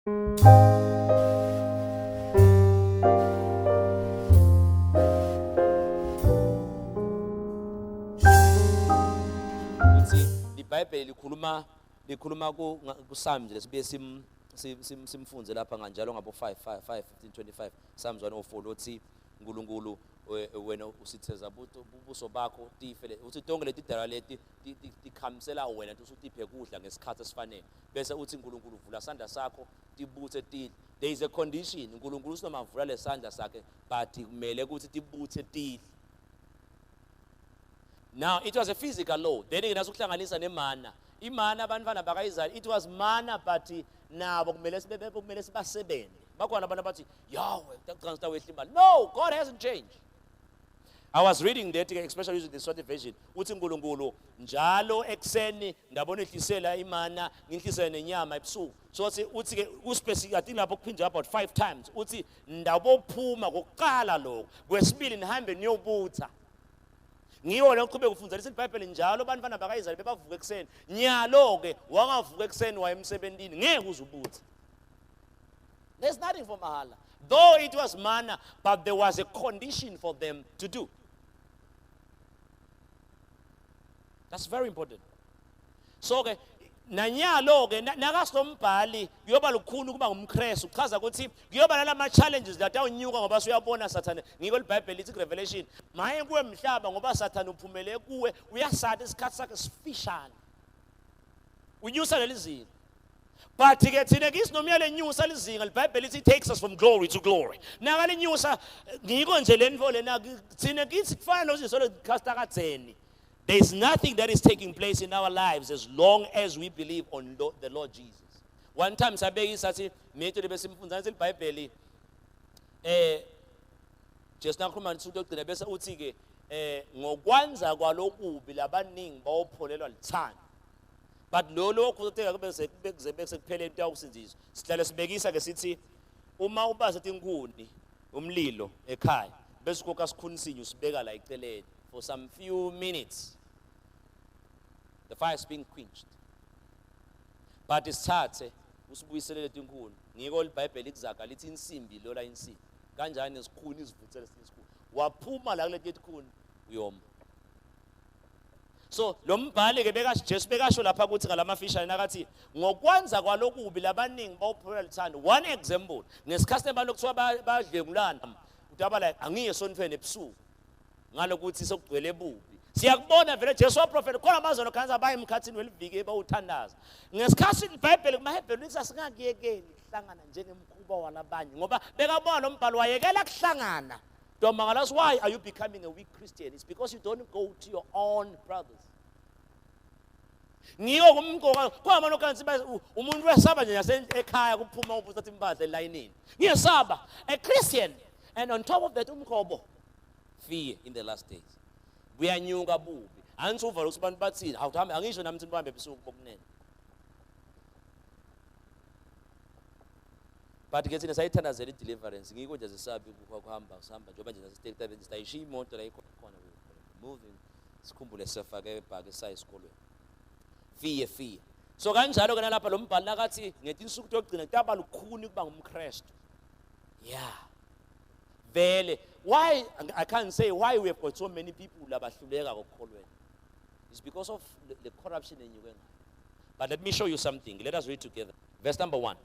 iBhayibheli likhuluma kuSamje lesibuye simfunze lapha kanjalo ngabo 5:15-25 Psalms 104 lothi uNkulunkulu wena usitheza ubuso bakho tifele uthi tonke leti dala leti tikhamisela wena usutiphe kudla ngesikhathi esifanele bese uthi uNkulunkulu vula isandla sakho tibuthe tidle. There is a condition uNkulunkulu usoma vula lesandla sakhe but kumele ukuthi tibuthe tidle. Now it was a physical law. Then inasukuhlanganisa nemana. Imana abantwana bakaIsrael it was manna but nabo kumele sibasebenze. Bakhona abantu abathi Yahweh uqhankqha wehla imali. No, God hasn't changed. I was reading that especially using the short version. Uthi uNkulunkulu njalo ekseni ngabona ehlisela imana ngihlisela nenyama ebusuku. So uthi ke uspecific I think lapho kuphinja about 5 times. Uthi ndabophuma kokuqala lokho. Kwesibili nihambe niyobutha. Ngiyo le uqhubeka ufundisa iBhayibheli njalo abantwana bakaIsrael bebavuka ekseni. Nyalo ke wangavuka ekseni waye emsebentini ngeke uzubutha. There's nothing for mahala. Though it was manna, but there was a condition for them to do. That's very important. So ke nanyalo ke nakasombhali kuyoba lukhulu kuba ngumKristu uchaza ukuthi kuyoba nalama challenges that awunyuka ngoba usuyabona Sathane ngiko iBhayibheli lithi Revelation maye kuwe mhlaba ngoba Sathane uphumele kuwe uyasatha isikhathi sakhe sifishane unyusa lelizinga. But ke thina kisinomyale nyusa lizinga iBhayibheli lithi takes us from glory to glory. Nakale nyusa ngiko nje lenvo lena thina kithi kufana noziso lekhasta kaDzeni. There is nothing that is taking place in our lives as long as we believe on the Lord Jesus. One time sabeki sathi methu besimfundzana iBhayibheli just nakhuluma ngisukugcina bese uthi ke ngokwanza kwalokubi labaningi bawopholelwa lithanda. But lokho kuzotheka kube sekuphele into yakusindizwa. Sihlale sibekisa ke sithi uma ubaza inkuni umlilo ekhaya bese koka sikhunisinye usibeka la eceleni for some few minutes. The fire is being quenched. But isithathe usibuyisele leti nkuni. Ngiko iBhayibheli ikuzaka lithi insimbi lola insimbi. Kanjani isikhuni isivuthele isikhuni. Waphuma la kuleti nkuni uyoma. So lo mbhali ke Jesu bekasho lapha ukuthi ngalamafishane nakathi ngokwanza kwalokubi labaningi bawupholela lithando. One example ngesikhathi abantu kuthiwa badlengulana utaba la angiye sonfene ebusuku ngalokuthi sokugcwele bubi. Siyakubona vele Jesu waprofeta khona amazolo khanza baye emkhathini weliviki bawuthandaza. Ngesikhathi iBhayibheli kumaHebheru lithi asingakuyekeli kuhlangana njengemkhuba walabanye ngoba bekabona lo mbhalo wayekela kuhlangana. That's why are you becoming a weak Christian? It's because you don't go to your own brothers. Ngiyo kumgoka kwamano kanzi umuntu wesaba nje yasekhaya kuphuma ubuthatha impahla elayinini. Ngiyesaba a Christian and on top of that umkhobo fear in the last days. Kuyanyuka bubi. Anisuva ukuthi abantu bathini awuhambe angisho nami ukuthi nihambe ebusuku bokunene. But ke thina sayithandazela ideliverance ngiko nje sisabi ukuhamba usihamba njengoba nje sasiteka sitayishiya imoto la ikhona moving sikhumbule sefake ebhaki sayi esikolweni fear. So kanjalo ke nalapha lo mbhali nakathi ngetinsuku tokugcina kutaba lukhuni kuba ngumKristu. Yeah. Vele why I can't say why we have got so many people labahluleka kokholweni. It's because of the corruption in Uganda. But let me show you something. Let us read together. Verse number 1.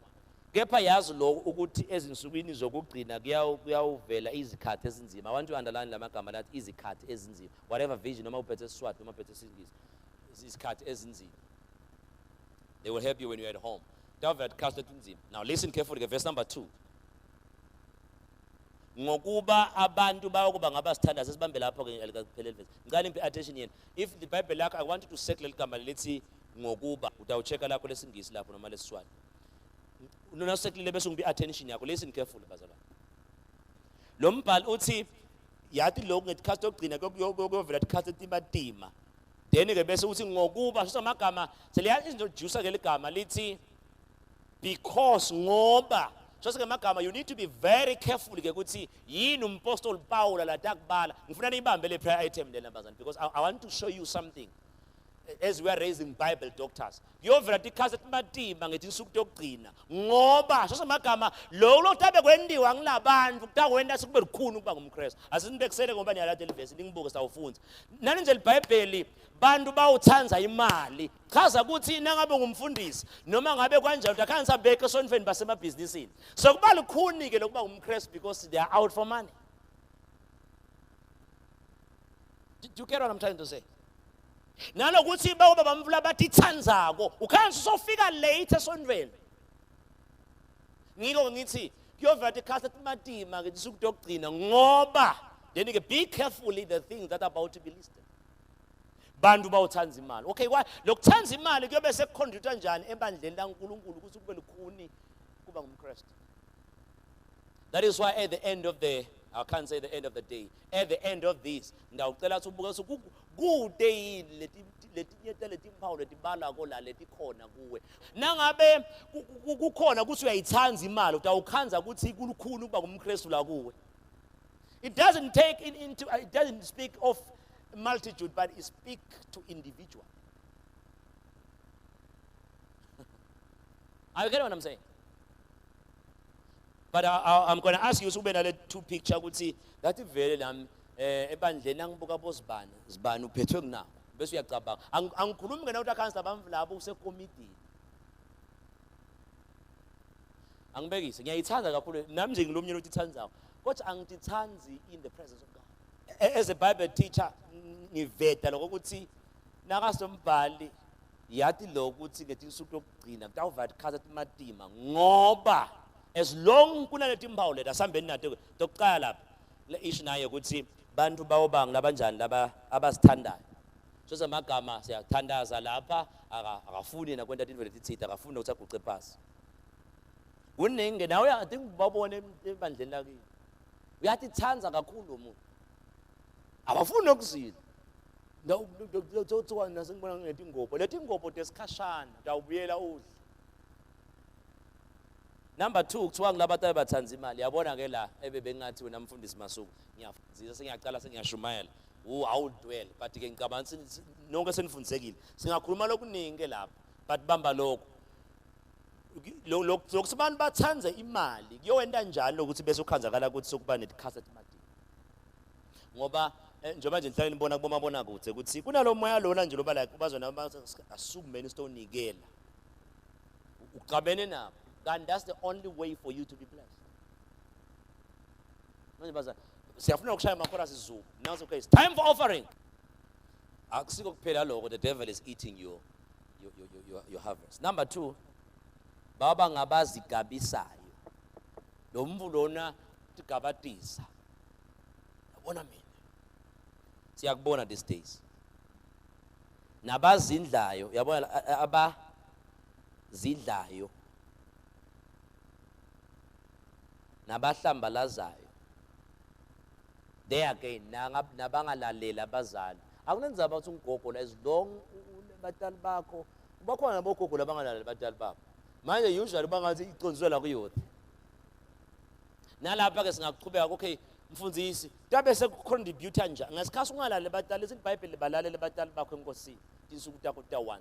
Kepha yazi lo ukuthi ezinsukwini zokugcina kuyawuvela izikhathi ezinzima. I want to underline lamagama lathi izikhathi ezinzima. Whatever vision noma uphethe Swati noma uphethe Singisi. Izikhathi ezinzima. They will help you when you're at home. Now listen carefully. Verse number 2. Ngokuba abantu bayokuba ngabasithandaza sibambe lapho ke likaphelele verse. Ngicela impe attention yena. If the Bible lakho I want you to circle igama lethi ngokuba utawucheka lakho lesingisi lapho noma lesiswati. Nona circle bese ungibe attention yakho. Listen carefully bazalwane. Lo mbhalo uthi yathi lokho ngesikhathi okugcina kuyovela isikhathi etimbatima. Then ke bese uthi ngokuba sosamagama seliya introduce ke ligama lithi because ngoba just ngamagama you need to be very careful ke ukuthi yini umpostoli Paul latakubala ngifuna nibambe le prayer item lena bazana because I want to show you something as we are raising Bible doctors, kuyovela tikhasa timatima ngethi insuku yokugcina ngoba shosemagama lo tabe kwendiwa ngilabantu kutakwenda sikube likhulu kuba ngumKristu asinibekusele ngoba niyalade livesi ningibuke sawufunza nani nje iBhayibheli bantu bawuthanza imali chaza ukuthi nangabe ngumfundisi noma ngabe kanjani utakhanisa beke esonfeni basemabhizinisini so kuba likhuni ke lokuba ngumKristu because they are out for money. Do you get what I'm trying to say? Nalokuthi bawoba bamvula bathi thanzako ukhansi sofika late esonweni ngiko ngithi kuyovela tikhasa timatima ngethi insuku yokugcina ngoba then ke be carefully the things that are about to be listed. Bantu bawuthanza imali. Okay, why lokuthanza imali kuyobe sekuconducta njani ebandleni laNkulunkulu ukuthi kube likhuni kuba ngumKristu. That is why at the end of the I can't say the end of the day. At the end of this, ndawucela ukuthi ubuke kude leti mpawu letibala kola letikhona kuwe. Nangabe kukhona ukuthi uyayithanza imali utawukhanza ukuthi kulukhulu kuba ngumKristu la kuwe. It doesn't take into it doesn't speak of multitude but it speaks to individual. Are you getting what I'm saying? But I'm going to ask you to two picture ukuthi that vele nami ebandleni angibuka bosibani sibani uphethwe kunako bese uyacabanga angikhulumi ngena ukuthi akhansa bamvulabo usekomidini angibekise ngiyayithanda kakhulu nami nje ngilomnyeni ukuthi ithanzayo kodwa angitithanzi in the presence of God. As a Bible teacher ngiveda lokuthi nakasombhali yathi lokuthi ngethi insuku yokugcina kutawuva tikhaza timatima ngoba as long kunaleti mpawu leta sambeni nato tokuqala lapha le ish naye ukuthi bantu bawobanga labanjani laba abasithandayo so samagama siyathandaza lapha akafuni na kwenta into letithita akafuni ukuthi aguce phansi uningi nawe I think babone ebandleni lakini uyathi thanza kakhulu umuntu abafuni ukuzila ndawuthothwa nasengibona ngethi ingopho leti ingopho desikhashana ndawubuyela udla. Number 2 kuthiwa ngilabatabe bathanza imali yabona ke la ebebengathi wena mfundisi Masuku ngiyafundzisa sengiyaqala sengiyashumayela awudwele but ke ngicabanga nonke senifundisekile singakhuluma lokuningi ke lapha but bamba lokho lokusibantu bathanze imali kuyowenda njalo ukuthi bese ukhanzakala ukuthi sokuba netikhasa timadini ngoba njengoba nje nihlale nibona kubomabona kude ukuthi kunalo moya lona nje loba like bazona asukumeni sitonikela uqabene nabo. And that's the only way for you to be blessed. Now it's okay. It's time for offering. The devil is eating your harvest. Number 2, baba ngabazi gabisayo. Lomvulona tigabatisa. Yabona mina. Siyakubona these days. Nabazindlayo, yabona abazindlayo. Nabahlambalazayo there again nabangalalela abazali akunenzaba ukuthi ungogo la as long batali bakho bakhona nabogogo labangalalela batali bakho manje usually bangathi iconzwe la kuyothi nalapha ke singaqhubeka okay mfundisi tabe sekucontribute njani ngesikhathi ungalalele batali iBhayibheli balalele batali bakho enkosini insuku takho ta1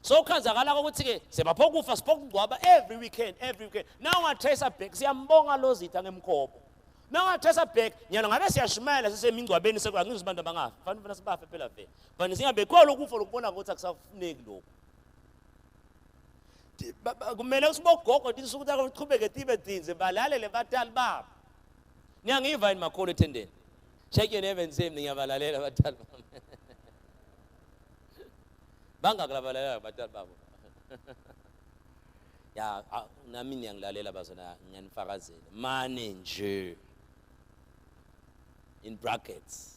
so khanzakala ukuthi ke sebaphokufa sipokungcwaba every weekend now ngatracer back siyambonga lozitha ngemkhopho now ngatracer back nyalo ngabe siyashumayela sisemingcwabeni sekwangizo abantu abangafa fanele sibafe phela vele but singabekho ukufa lokubona ukuthi akusafuneki lokho kumele usibogogo insuku takho uqhubeke tibe dinze balalele batali babo niyangiva yini makholo ethendeni shake your neighbor and say ngiyabalalela batali babo bangakulabalela batali babo ya nami ngiyangilalela bazona ngiyanifakazela mane nje in brackets.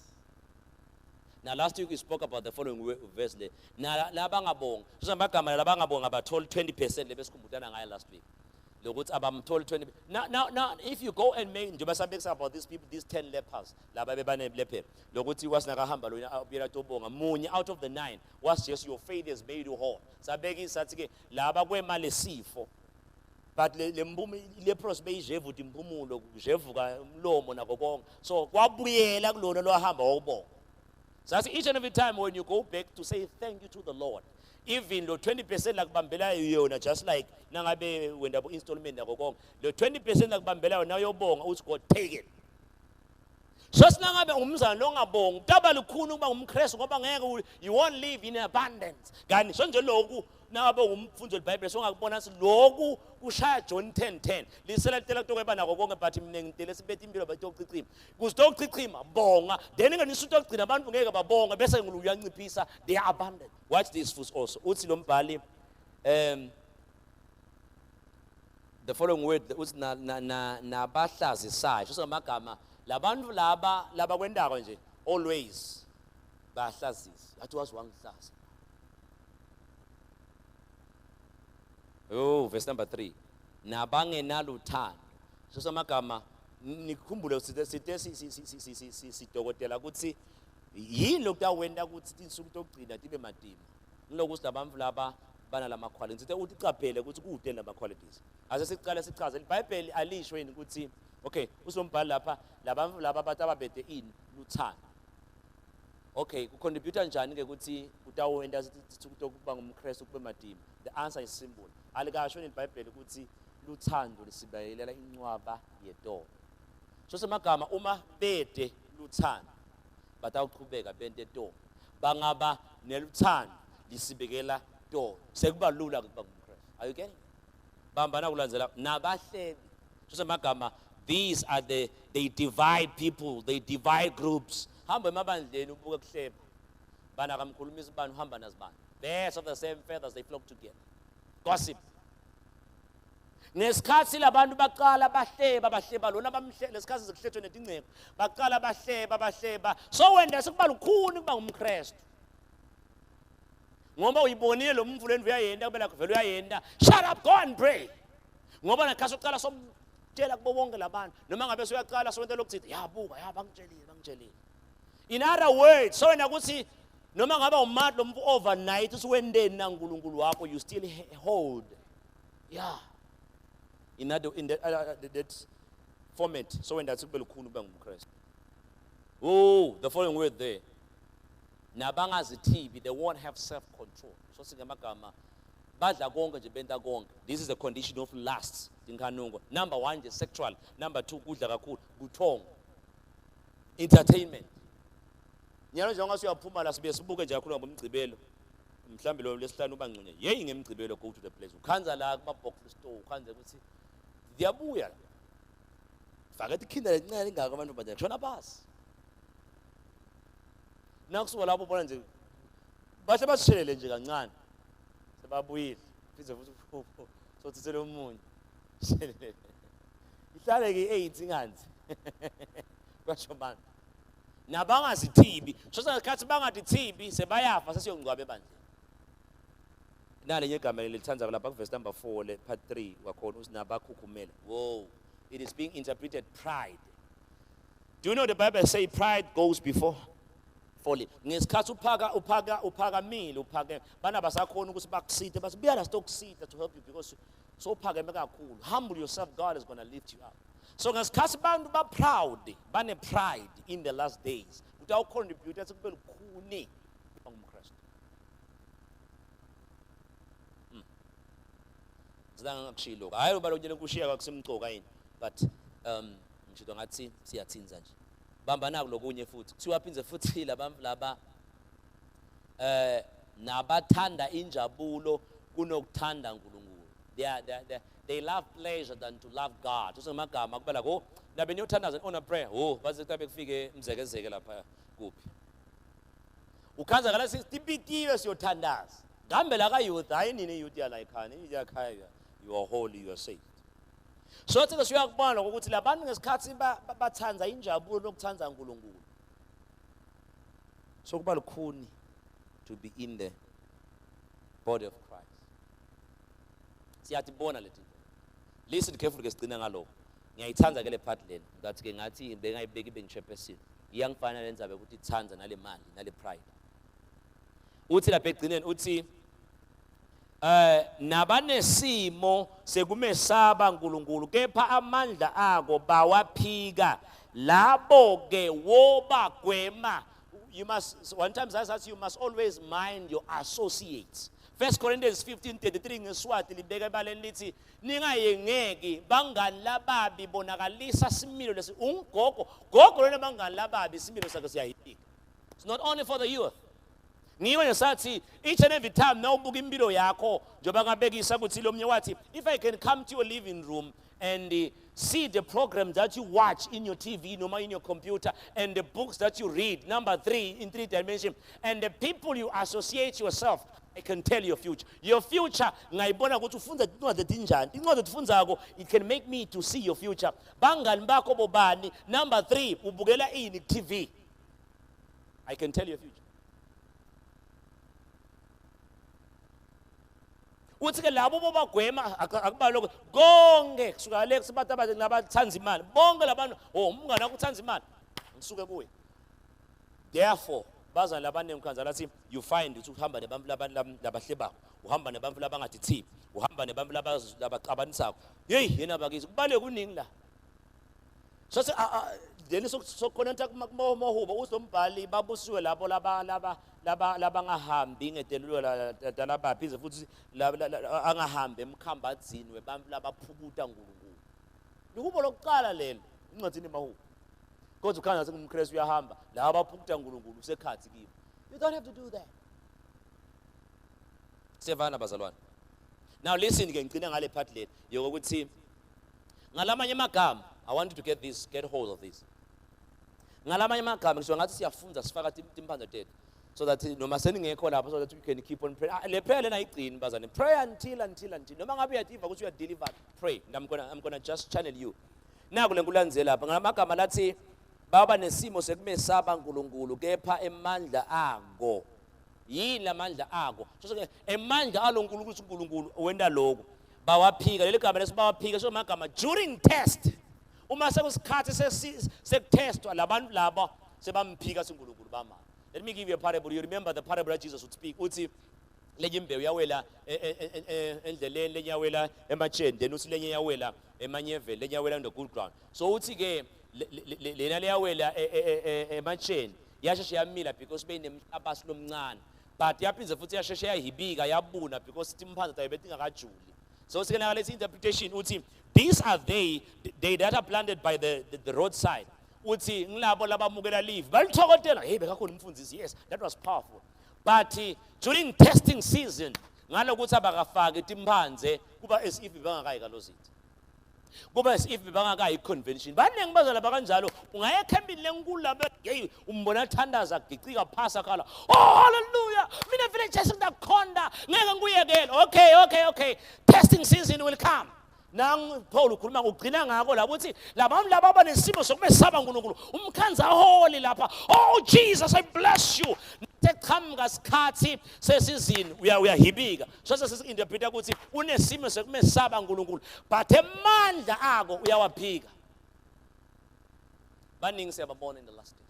Now last week we spoke about the following verse le na labangabonga sisambagama labangabonga abathola 20% lebesikhumbutana ngayo last week lokuthi abamthola 20. Now if you go and make njengoba sabekisa about these people, these 10 lepers laba bebane lepers lokuthi wasinakahamba lo abuyela tobonga munye out of the 9 was just your faith has made you whole. Sabekisa athi ke laba kwemali sifo but lembumo lepros beyijevuta impumulo kujevuka umlomo nako konke so kwabuyela kulona lo hamba wobonga So that's each and every time when you go back to say thank you to the Lord, even the 20% like bambela yona, just like nangabe when the installment nako konke, the 20% like bambela now yobonga uthi God take it. So sinangabe umzana longabonga utaba lukhulu ukuba umKristu ngoba ngeke you won't live in abundance. Kanti sonje lokhu nangabe umfundisi weBhayibheli songakubona si lokhu kushaya John 10:10 liselatela kutokweba nako konke but mina ngitele sibethe impilo bathi yokuchichima kuzokuchichima bonga then ngenisuthi ukugcina abantu ngeke babonga bese uyanciphisa they are abundant. Watch this futhi also uthi lo mbhali the following word uthi nabahlazisayo so amagama labantu laba kwendako nje always bahlazisa athi waziwangihlaza. Oh, verse number 3. Nabangenaluthando. So samagama nikhumbule sidokotela ukuthi yini lokutawenda ukuthi insuku tokugcina tibe madima. Ngilokuthi labantu laba bana lama qualities. Ngithe uthi qaphele ukuthi kude lama qualities. Ase siqala sichaze iBhayibheli alisho yini ukuthi okay, usombhali lapha labantu laba batababede ini luthando. Okay, kucontribute njani ke ukuthi utawenda ukuba ngumKristu kube madima. The answer is simple. Alikasho iBhayibheli ukuthi luthando lisibayelela incwaba yedolo. So semagama uma bede luthando batawuqhubeka bente do. Bangaba neluthando lisibekela do. Sekuba lula ukuba ngumKristu. Are you getting? Bambana kulandzela nabahlebi. So semagama these are they divide people, they divide groups. Hamba emabandleni ubuke kuhleba. Bana kamkhulumisa ibani uhamba nazibani. Birds of the same feathers they flock together. Gossip. Nesikhathi labantu baqala bahleba lona bamhle lesikhathi zikuhlethwe netingcebo baqala bahleba so wenda sekuba lukhuni kuba ngumKristu ngoba uyibonile lo mfulu endvu uyayenda kubela kuvela uyayenda shut up go and pray ngoba nakhasa uqala somtshela kubo bonke labantu noma ngabe uyaqala sowenza lokuthi yabuka bangitshelile in other words so wena kuthi noma ngaba umat lo mfu overnight usuwendeni na uNkulunkulu wakho you still hold in that format so when that's kube lukhulu ba ngumKristu. Oh, the following word there nabangazithibi they won't have self control. So singamagama badla konke nje benta konke. This is the condition of lust dinkanungo. Number 1 nje sexual, number 2 kudla kakhulu, buthongo, entertainment. Nyalo njengoba siyaphuma la sibe sibuke nje kakhulu ngomgcibelo mhlambe lo lesihlanu ubangcinye yeyi ngemgcibelo go to the place ukhanza la kuma box store ukhanza ukuthi ziyabuya faka ikhinda lencane lingaka abantu banje shona basi nakusuka lapho bona nje bahle basishelele nje kancane sebabuyile phize futhi sothi sele umunye ihlale ke 8 inganzi kwasho manje nabangazithibi so sakhathi bangadithibi sebayafa sesiyongcwabe bandle nalenye igama lelithanza lapha ku verse number 4 le part 3 wakhona usinabakhukhumela. Whoa, it is being interpreted pride. Do you know the Bible say pride goes before folly? Ngesikhathi uphakamile uphakeme bana basakhona ukuthi bakusithe bathi buya la stokusitha to help you because so phakeme kakhulu. Humble yourself, God is going to lift you up. So ngesikhathi abantu ba proud bane pride in the last days without contribute kube lukhuni ngumKristu. Zidanga ngikushilo hayi ubalonyele kushiya kwakusemcoka yini but ngisho ngathi siyathinza nje bamba naku lokunye futhi kuthiwa phinze futhi laba nabathanda injabulo kunokuthanda uNkulunkulu. They love pleasure than to love God. So magama kubela ko nabe niyothandaza on a prayer baze tabe kufike imzekezeke lapha kuphi ukhanza ngala sitipitiwe siyothandaza ngambe la ka youth hayi nini youth ya la ekhaya iyakhaya you are holy, you are saved. So it's a siyakubona ukuthi labantu ngesikhathi bathanza injabulo nokuthanza uNkulunkulu. So kuba lukhuni to be in the body of Christ. Siyatibona lethi. Listen carefully ke sigcina ngalokho. Ngiyayithanza ke le part lena. Ngathi ke ngathi bengayibeki bengichepesile. Iyangifana lenzabe ukuthi ithanza nale mali nale pride. Uthi lapha egcineni uthi nabanesimo sekumesaba uNkulunkulu kepha amandla ako bawaphika labo ke wobagwema you must, one time says you must always mind your associates. 1 Corinthians 15:33 ngeSwati libeka ebaleni lithi ningayengeki bangani lababi bonakalisa similo lesi ungogo gogo lona bangani lababi similo sakhe siyayibika. It's not only for the youth. Ngiyo ngesathi each and every time na ubuka impilo yakho njoba ngabekisa ukuthi lo mnye wathi if I can come to your living room and see the program that you watch in your TV, no in your computer, and the books that you read, number 3 in 3 dimensions, and the people you associate yourself, I can tell your future. Your future, ngayibona ukuthi ufunda incwadi ezinjani. Incwadi ofundzako, it can make me to see your future. Bangani bakho bobani, number 3, ubukela ini TV. I can tell your future. Uthi ke labo bobagwema akubaloko konke kusuka le kusibatha abathi nabathanza imali bonke labantu umngane akuthanza imali ngisuke kuwe. Therefore baza labantu emkhanza lathi you find ukuthi uhamba nabantu labahlebako uhamba nabantu labangathi thibi uhamba nabantu labacabanisako hey yena bakithi kubale kuningi la so then sokhonenta kumohubo uzombhali babusiwe labo labangahambi ngedelelo labaphize futhi angahambi emkhambazini webantu labaphukuta uNkulunkulu. Lihubo lokuqala lelo incwadi mahubo. Kodwa ukhanya sengumKristu uyahamba la abaphukuta uNkulunkulu usekhathi kibo. You don't have to do that. Sevana bazalwane. Now listen ke ngicina ngale part late yokuthi ngalamanye amagama I want you to get hold of this. Ngalamanye amagama ngisho ngathi siyafunda sifaka timphandle tethu so that noma seningekho lapho so that you can keep on praying. Le prayer lena ayigcini bazane. Pray until noma ngabe uyativa ukuthi uya deliver, pray. I'm going to just channel you. Naku lenkulandzela lapha ngamagama lathi baba nesimo sekumesaba uNkulunkulu kepha emandla ako. Yini amandla ako? So emandla aloNkulunkulu ukuthi uNkulunkulu wenda lokho. Bawaphika leli gama lesibawaphika so magama during test. Uma sekusikhathi sekutestwa labantu laba sebamphika uNkulunkulu bama. Let me give you a parable. You remember the parable that Jesus would speak. Uthi lenye imbewu yawela endleleni lenye yawela ematsheni then uthi lenye yawela emanyeveni lenye yawela on the good ground. So uthi ke lena leyawela ematsheni yasheshe yamila because beyinemhlabasi lomncane. But yaphinze futhi yasheshe yahibika yabuna because timphandle tayibethi ngakajuli. So let's interpretation uthi these are they that are planted by the roadside. Uthi ngilabo labamukela leave balithokotela hey bekakhona umfundzisi yes that was powerful but during testing season ngalokuthi abakafaki timphandle kuba as if bangakayi kalozithi kuba as if bangakayi convention baningi bazala bakanjalo ungaya ekhambini lenkulu lapha hey umbona thandaza gicika phasa khala oh hallelujah mina vele Jesu ndakhonda ngeke ngiyekele okay testing season will come. Nang Paul ukhuluma ngugcina ngako lapho uthi labantu laba abanesimo sokumesaba uNkulunkulu umkhanza holy lapha oh Jesus I bless you teqhamuka sikhathi sesizini uyahibika so sesi-interpreta ukuthi unesimo sokumesaba uNkulunkulu but emandla ako uyawaphika baningi siyababona in the last day.